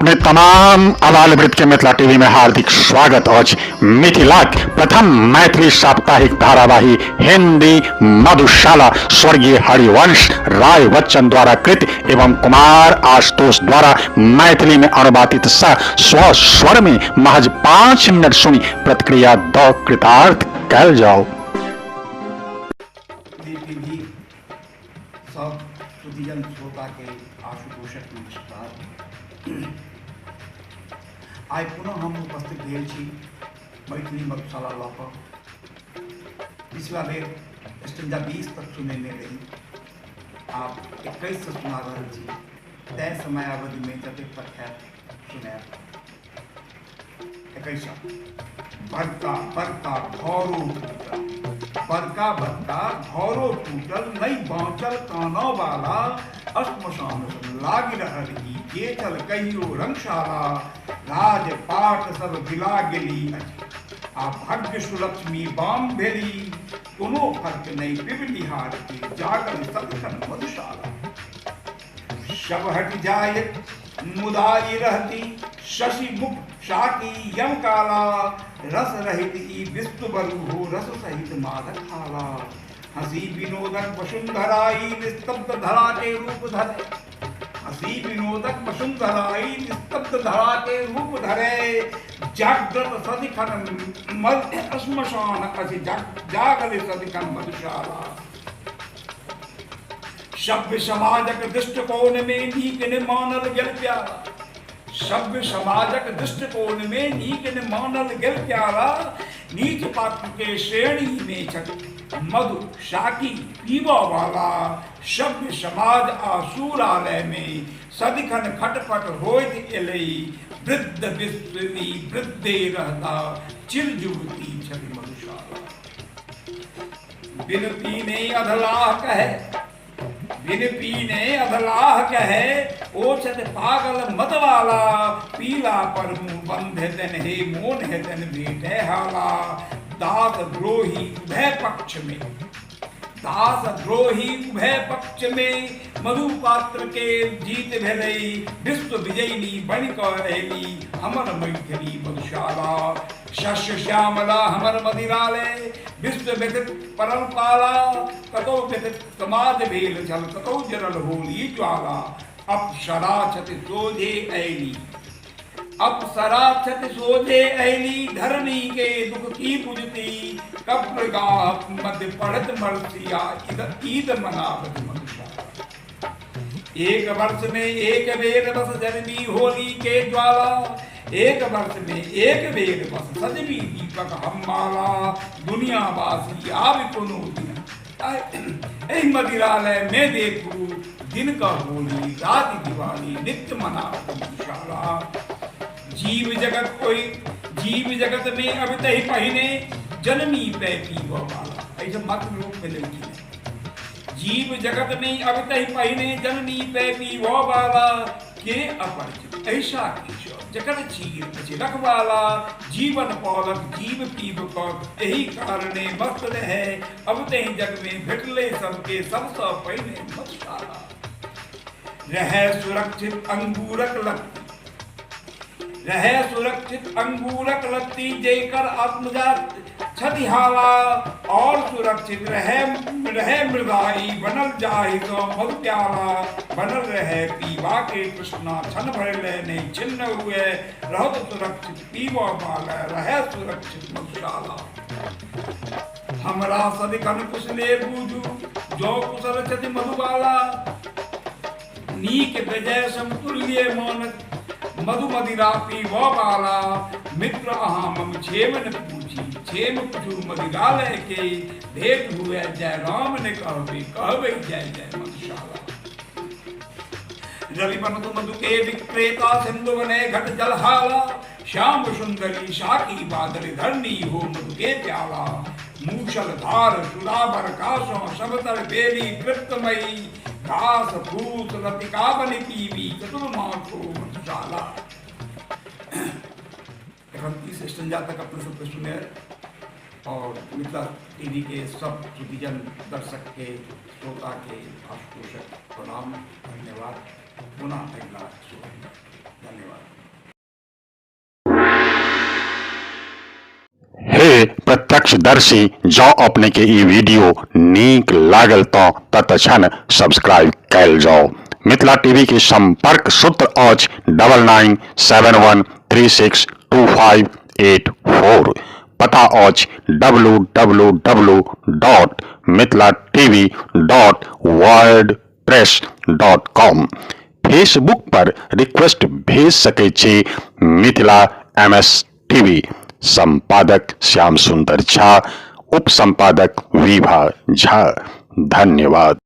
अपने तमाम अवाल वृत्त के मिथिला टीवी में हार्दिक स्वागत। आज मिथिलाक प्रथम मैथिली साप्ताहिक धारावाही हिंदी मधुशाला स्वर्गीय हरिवंश राय बच्चन द्वारा कृत एवं कुमार आशुतोष द्वारा मैथिली में अनुवादित स्वर में महज 5 मिनट सुनी प्रतिक्रिया दो कृतार्थ कल जाओ। सब सुधीजन श्रोता के आशुतोषक नमस्कार। आइ पुनः हम उपस्थित भेल छी मैथिली मधुशाला लऽ कऽ। पिछला बेर स्टैंजा 20 तक सुनेने रही, आप 21 से सुना रहल छी। तय समय अवधि में जतेक तक है सुनायब। 21 बड़का बड़का घरो टूटल, बड़का बड़का घरो टूटल, नहीं बाँचल कानों वाला, अस्मशान लाग रहल ही के चल कहियो रंगशाला, राज पाट सब गिला गेली आ भाग्य सुलक्ष्मी बाम भेली, कोनो फर्क नहीं पिबनिहार के जागल सदखन मधुशाला। शब हट जाए मुदाई रहती, शशि मुख शाकी यम काला, रस रहित ई विस्तु बरु हो रस सहित मादक खाला। हंसी विनोदक वसुंधराई निस्तब्ध धरा के रूप धरे, हंसी विनोदक वसुंधराई निस्तब्ध धरा के रूप धरे, जागृत सदिखन मध्य श्मशान असी जागल सदिखन मधुशाला। सभ्य समाजक दृष्टिकोण में नीक ने मानल गेल प्यारा, सभ्य समाजक दृष्टिकोण में नीक ने मानल गेल प्यारा, नीच पात्र के श्रेणी में छक मधु शाकी पीवा वाला। सभ्य समाज आसूरालय में सदिखन खटपट होइत एलई, वृद्ध विस्वी वृद्धे रहता चिर जुगती छवि मधुशाला। बिन पीने अधलाह कहे, बिन पीने अधलाह कहे, ओछत पागल मतवाला, पीला पर मुंह बंध देन हे मोन है देन बेटे हाला। दास द्रोही उभय पक्ष में, दास द्रोही उभय पक्ष में, मधु पात्र के जीत भेलई, विश्व विजयनी बन कर रहली हमर मैथिली मधुशाला। शस्य श्यामला हमर मदिरालय, विश्व व्यथित परल पाला, कतौ व्यथित समाज भेल छल, कतौ जरल होली ज्वाला। अप्सरा छति सोझे ऐली, अप्सरा छति सोझे ऐली, धरणी के दुख की बुझती, कब्रगाह मध्य पढ़त मरसिया ईद मनावत मनुष्या। एक वर्ष में एक बेर बस जन्मी होली के ज्वाला, एक वर्ष में एक बेर बस सजमी दीपक हमारा, दुनिया वासी आव कोनो दिन एहि मदिरालय में देखू, दिन का होली रात दिवाली नित्य मनावत मधुशाला। जीव जगत कोई जीव जगत में अब तही पहिने, जन्मी पे पीवा वाला। ऐसे मत रूप में लिखी है, जीव जगत में अब तही पहिने, जन्मी पे पीवा वाला, के अपरिचित ऐसा ईश्वर जगत चीर चिलक वाला। जीवन पौलक जीव पीव पग, यही कारणे मस्त रहे, अब तही जग में भेटले सबके सबसे पहिने मधुशाला। रहे सुरक्षित अंगूरक लत्ती, रहे सुरक्षित अंगूरक लत्ती, जेकर आत्मजात छतिहाला, और सुरक्षित रहे मृदाई बनल जाहि तो मधु प्याला। बनल रहे पीवा के कृष्णा छन भरले नहीं छिन्न हुए, रहत सुरक्षित पीवा वाला रहे सुरक्षित मधुशाला। हमरा सदिखन कुशले बूझू, जो कुशल छति मधुबाला, नीक विजय समतुल्य मानत मधु मदिरा पीवा वाला। मित्र अहाँ मम छेमन पूछी, छेम पूछू मदिरालय के, भेंट हुए जय राम ने कहबे कहबे जय जय मधुशाला। रवि बनतु मधु के विक्रेता, सिंधु बने घट जलहाला, श्याम सुंदरी शाकी बादल धरनी हो मधु के प्याला। मूषल धार सुधाबर कासों सबतर बेली कृतमयी, घास फूस लतिका बनि पीवी चतुर्मासो मधुशाला। 31 स्टैंजा तक अपने सबके सुने, और मिथिला टीवी के सब सुधीजन दर्शक के श्रोता के आशुतोषक प्रणाम, धन्यवाद। पुनः अगला शुभ। धन्यवाद। हे प्रत्यक्षदर्शी, जौ अपने के ई वीडियो नीक लागल तो तत्क्षण सब्सक्राइब कैल जाओ। मिथिला टीवी के संपर्क सूत्र आज 9971362584। पता आज www.mithilatv.wordpress.com। फेसबुक पर रिक्वेस्ट भेज सके छे मिथिला MS टीवी। संपादक श्याम सुंदर झा, उप संपादक विभा झा। धन्यवाद।